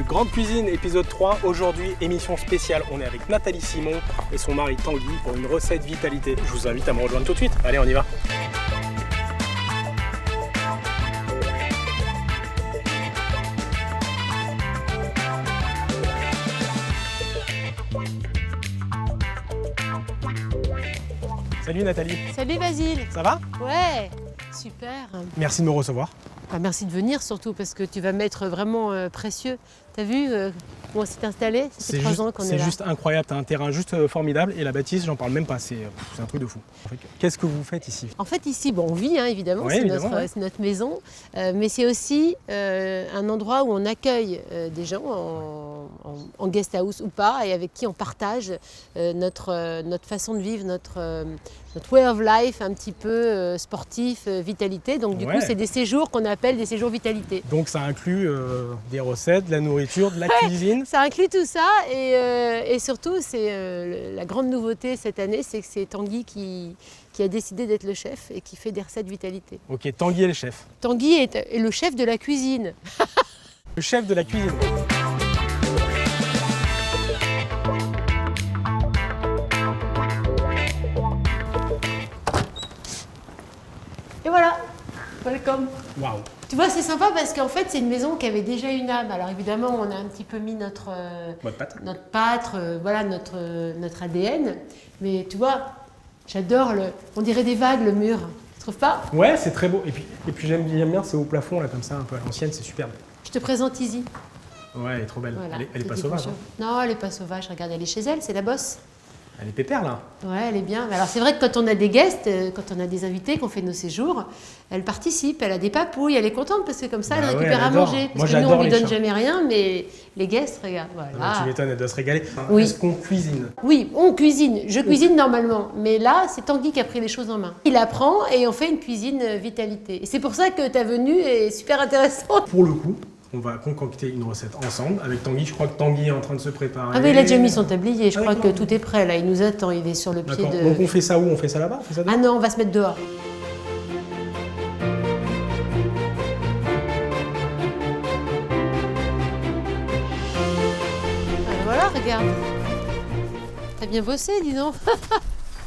Grande Cuisine, épisode 3. Aujourd'hui, émission spéciale. On est avec Nathalie Simon et son mari Tanguy pour une recette vitalité. Je vous invite à me rejoindre tout de suite. Allez, on y va. Salut Nathalie. Salut Basile. Ça va? Ouais, super. Merci de me recevoir. Merci de venir surtout parce que tu vas m'être vraiment précieux. T'as vu comment on s'est installé? C'est 3 ans qu'on est là. C'est juste incroyable, t'as un terrain juste formidable et la bâtisse, j'en parle même pas, c'est un truc de fou. Qu'est-ce que vous faites ici? En fait ici, bon, on vit évidemment, ouais, c'est notre maison, mais c'est aussi un endroit où on accueille des gens en guest house ou pas et avec qui on partage notre façon de vivre, notre way of life un petit peu sportif, vitalité. Donc du coup, c'est des séjours qu'on appelle des séjours vitalité. Donc ça inclut des recettes, de la nourriture, de la cuisine. Ça inclut tout ça et surtout, c'est la grande nouveauté cette année, c'est que c'est Tanguy qui a décidé d'être le chef et qui fait des recettes vitalité. Ok, Tanguy est le chef. Tanguy est le chef de la cuisine. Le chef de la cuisine. Et voilà, welcome. Waouh. Tu vois, c'est sympa parce qu'en fait, c'est une maison qui avait déjà une âme. Alors évidemment, on a un petit peu mis notre pâte, voilà, notre ADN. Mais tu vois, j'adore on dirait des vagues, le mur. Tu trouves pas? Ouais, c'est très beau. Et puis j'aime bien ce haut plafond là, comme ça, un peu à l'ancienne, c'est superbe. Je te présente Izzy. Ouais, elle est trop belle. Voilà, elle est pas sauvage. Hein. Non, elle est pas sauvage. Regarde, elle est chez elle, c'est la bosse. Elle est pépère là. Ouais, elle est bien. Alors c'est vrai que quand on a des guests, quand on a des invités, qu'on fait nos séjours, elle participe, elle a des papouilles, elle est contente parce que comme ça, elle récupère à manger. Parce que nous, on lui donne jamais rien, mais les guests, regarde. Voilà. Tu m'étonnes, elle doit se régaler. Oui. Est-ce qu'on cuisine? Oui, on cuisine. Je cuisine normalement, mais là, c'est Tanguy qui a pris les choses en main. Il apprend et on fait une cuisine vitalité. Et c'est pour ça que ta venue est super intéressante. Pour le coup, on va concocter une recette ensemble avec Tanguy. Je crois que Tanguy est en train de se préparer. Ah oui, il a déjà mis son tablier. Je crois que tout est prêt là. Il nous attend. Il est sur le pied de... Donc on fait ça où? On fait ça là-bas? Ah non, on va se mettre dehors. Voilà, regarde. T'as bien bossé, dis donc.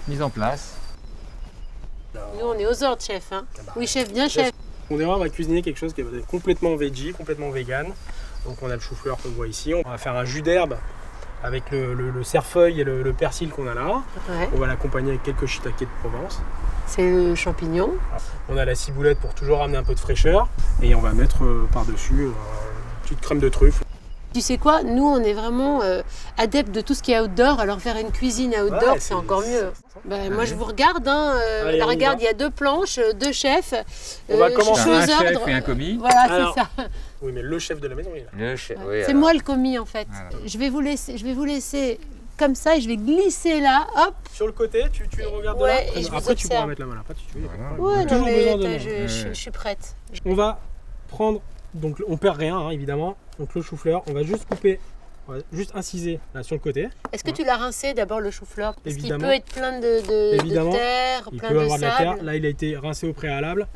Mise en place. Nous, on est aux ordres, chef. Hein. Oui, chef, bien chef. On va cuisiner quelque chose qui va être complètement veggie, complètement vegan. Donc on a le chou-fleur qu'on voit ici. On va faire un jus d'herbe avec le cerfeuil et le persil qu'on a là. Ouais. On va l'accompagner avec quelques shiitake de Provence. C'est le champignon. On a la ciboulette pour toujours ramener un peu de fraîcheur. Et on va mettre par-dessus une petite crème de truffe. Tu sais quoi, nous on est vraiment adeptes de tout ce qui est outdoor, alors faire une cuisine outdoor c'est encore mieux. Moi je vous regarde, Allez, regarde, il y a 2 planches, 2 chefs. On va commencer un chef et un commis. Voilà, c'est ça. Oui, mais le chef de la maison il est là. Le chef, oui, c'est moi le commis en fait. Voilà. Je vais vous laisser comme ça et je vais glisser là, hop. Sur le côté, tu le regardes de là. Et je après vous tu pourras mettre la main là. Après, ouais, non, mais je suis prête. On va prendre, donc on perd rien évidemment. Donc le chou-fleur, on va juste couper. On va juste inciser là sur le côté. Est-ce que tu l'as rincé d'abord le chou-fleur? Parce qu'il peut être plein de terre, il plein peut de avoir de la sable. terre. Là, il a été rincé au préalable.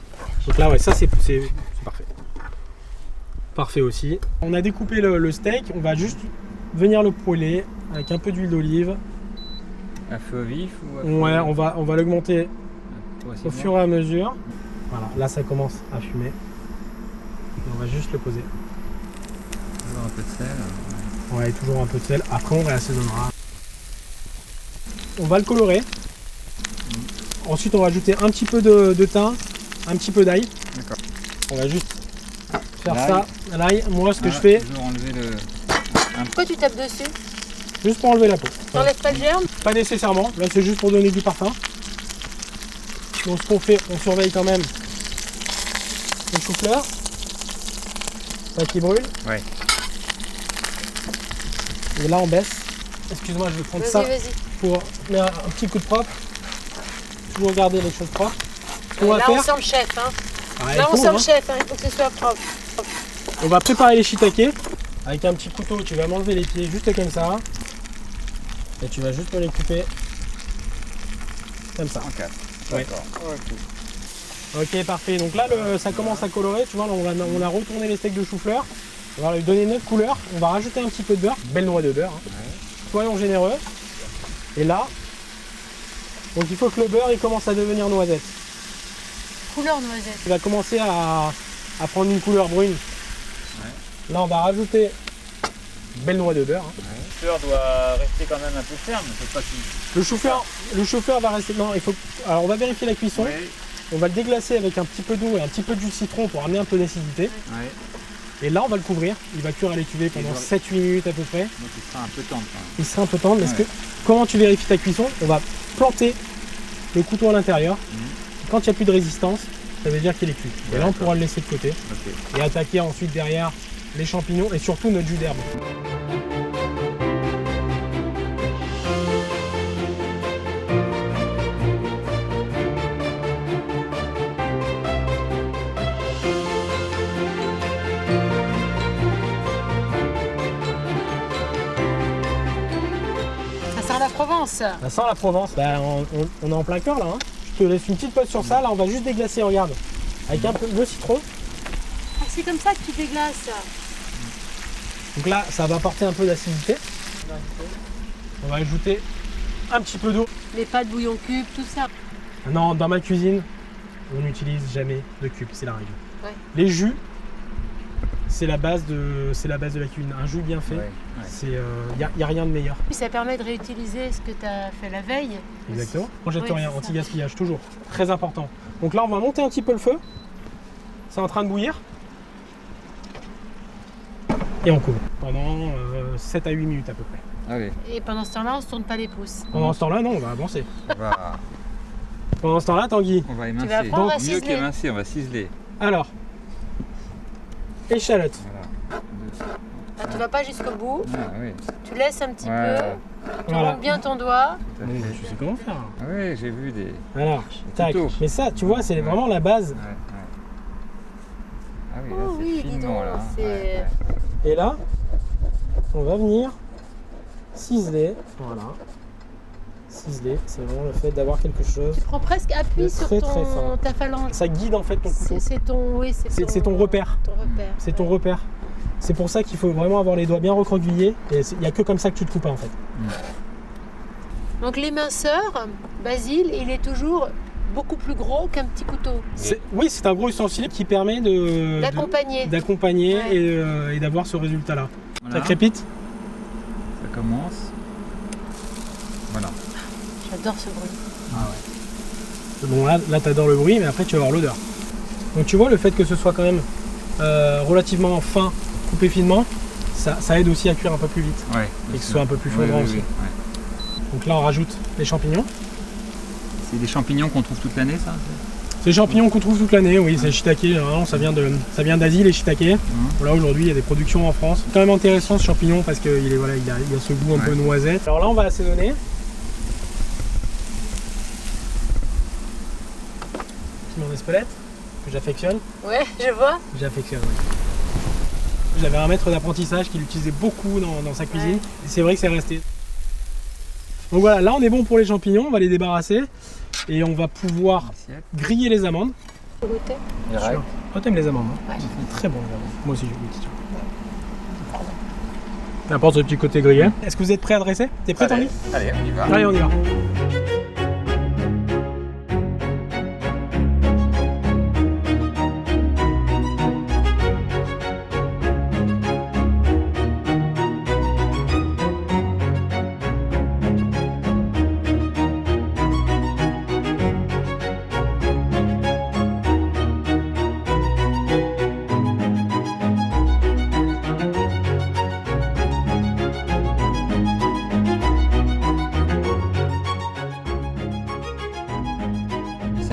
Donc là, ouais, ça c'est parfait. Parfait aussi. On a découpé le steak. On va juste venir le poêler avec un peu d'huile d'olive. À feu vif ou à feu... Ouais, on va l'augmenter au fur et à mesure. Voilà, là ça commence à fumer. Et on va juste le poser. Un peu de sel. Ouais, toujours un peu de sel. Après, on réassaisonnera. On va le colorer. Ensuite, on va ajouter un petit peu de thym, un petit peu d'ail. D'accord. On va juste faire ça. L'ail, moi, ce que je fais. Pourquoi tu tapes dessus? Juste pour enlever la peau. T'enlèves pas le germe? Pas nécessairement. Là, c'est juste pour donner du parfum. Donc, ce qu'on fait, on surveille quand même le chou-fleur. Pas qu'il brûle. Ouais. Et là on baisse. Excuse-moi, je vais prendre ça pour mettre un petit coup de propre. Toujours garder les choses propres. On sent le chef. Là on sent le chef, il faut que ce soit propre. On va préparer les shiitake. Avec un petit couteau, tu vas m'enlever les pieds juste comme ça. Et tu vas juste me les couper. Comme ça. Ok. Ouais. Ok, parfait. Donc là, ça commence à colorer. Tu vois, là, on a retourné les steaks de chou-fleur. On va lui donner une autre couleur. On va rajouter un petit peu de beurre, belle noix de beurre. Hein. Soyons généreux. Et là, donc il faut que le beurre il commence à devenir noisette. Couleur noisette. Il va commencer à prendre une couleur brune. Ouais. Là, on va rajouter une belle noix de beurre. Hein. Ouais. Le beurre doit rester quand même un peu ferme. Faut pas qu'il... Le chou-fleur va rester. Non, il faut. Alors, on va vérifier la cuisson. Ouais. On va le déglacer avec un petit peu d'eau et un petit peu de jus de citron pour amener un peu d'acidité. Ouais. Et là, on va le couvrir. Il va cuire à l'étuvée pendant 7-8 minutes à peu près. Donc, il sera un peu tendre. Il sera un peu tendre. Parce que comment tu vérifies ta cuisson? On va planter le couteau à l'intérieur. Quand il n'y a plus de résistance, ça veut dire qu'il est cuit. Et là, on pourra le laisser de côté. Okay. Et attaquer ensuite derrière les champignons et surtout notre jus d'herbe. Ça sent la Provence. Ça sent la Provence. Bah, on est en plein cœur là. Hein. Je te laisse une petite pause sur ça. Là, on va juste déglacer, regarde. Avec un peu de citron. Ah, c'est comme ça que tu déglaces. Donc là, ça va apporter un peu d'acidité. On va ajouter un petit peu d'eau. Mais pas de bouillon cube, tout ça. Non, dans ma cuisine, on n'utilise jamais de cube, c'est la règle. Ouais. Les jus, c'est la base de la cuisine. Un jus bien fait, y a rien de meilleur. Puis ça permet de réutiliser ce que tu as fait la veille. Exactement. On jette rien, anti-gaspillage, toujours. Très important. Donc là, on va monter un petit peu le feu. C'est en train de bouillir. Et on couvre pendant 7 à 8 minutes à peu près. Ah oui. Et pendant ce temps-là, on ne se tourne pas les pouces. Pendant ce temps-là, non, on va avancer. Pendant ce temps-là, Tanguy. On va émincer. Tu vas apprendre à mieux qu'émincer, on va ciseler. Alors, échalote. Voilà. Ah, tu vas pas jusqu'au bout. Ah, oui. Tu laisses un petit peu. Tu montes bien ton doigt. Tu sais comment faire. Ah oui, j'ai vu des. Alors, tac. Mais ça, tu vois, c'est vraiment la base. Ah oui, là, c'est finement, là. Et là, on va venir ciseler. Voilà. Ciseler, c'est vraiment le fait d'avoir quelque chose. Tu prends presque appui sur ta phalange. Ça guide en fait ton couteau. C'est ton repère. Ton repère. C'est ton repère. C'est pour ça qu'il faut vraiment avoir les doigts bien recroquevillés. Et il n'y a que comme ça que tu te coupes en fait. Donc l'éminceur, Basile, il est toujours beaucoup plus gros qu'un petit couteau. Oui, c'est un gros ustensile qui permet d'accompagner et d'avoir ce résultat-là. Voilà. Ça crépite. Ça commence. Voilà. J'adore ce bruit. Ah ouais. Bon là tu adores le bruit, mais après tu vas avoir l'odeur. Donc tu vois, le fait que ce soit quand même relativement fin, coupé finement, ça aide aussi à cuire un peu plus vite. Ouais, et que ce soit un peu plus fondant aussi. Ouais. Donc là on rajoute les champignons. C'est des champignons qu'on trouve toute l'année, ça? C'est des champignons qu'on trouve toute l'année, oui, c'est shiitake. Ça vient d'Asie, les shiitake. Voilà, aujourd'hui il y a des productions en France. C'est quand même intéressant ce champignon parce qu'il a ce goût un peu noisette. Alors là on va assaisonner. Piment d'Espelette, que j'affectionne. Ouais, je vois. J'affectionne, oui. J'avais un maître d'apprentissage qui l'utilisait beaucoup dans sa cuisine. Et c'est vrai que c'est resté. Donc voilà, là on est bon pour les champignons, on va les débarrasser. Et on va pouvoir griller les amandes. Tu veux goûter? Oh, t'aimes les amandes, hein? Ouais. C'est très bon les amandes. Moi aussi je goûte. N'importe ce petit côté grillé. Est-ce que vous êtes prêts à dresser? T'es prêt, Tanguy? Allez, on y va. Allez, on y va.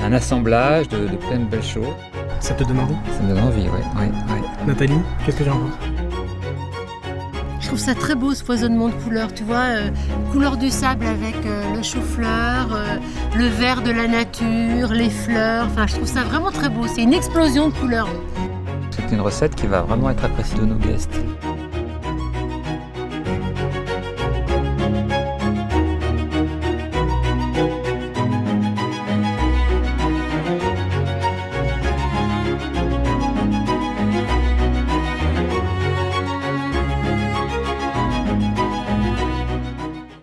Un assemblage de plein de belles choses. Ça te donne envie? Ça me donne envie, ouais. Nathalie, qu'est-ce que tu en penses? Je trouve ça très beau ce foisonnement de couleurs, tu vois, couleur du sable avec le chou-fleur, le vert de la nature, les fleurs, enfin je trouve ça vraiment très beau, c'est une explosion de couleurs. C'est une recette qui va vraiment être appréciée de nos guests.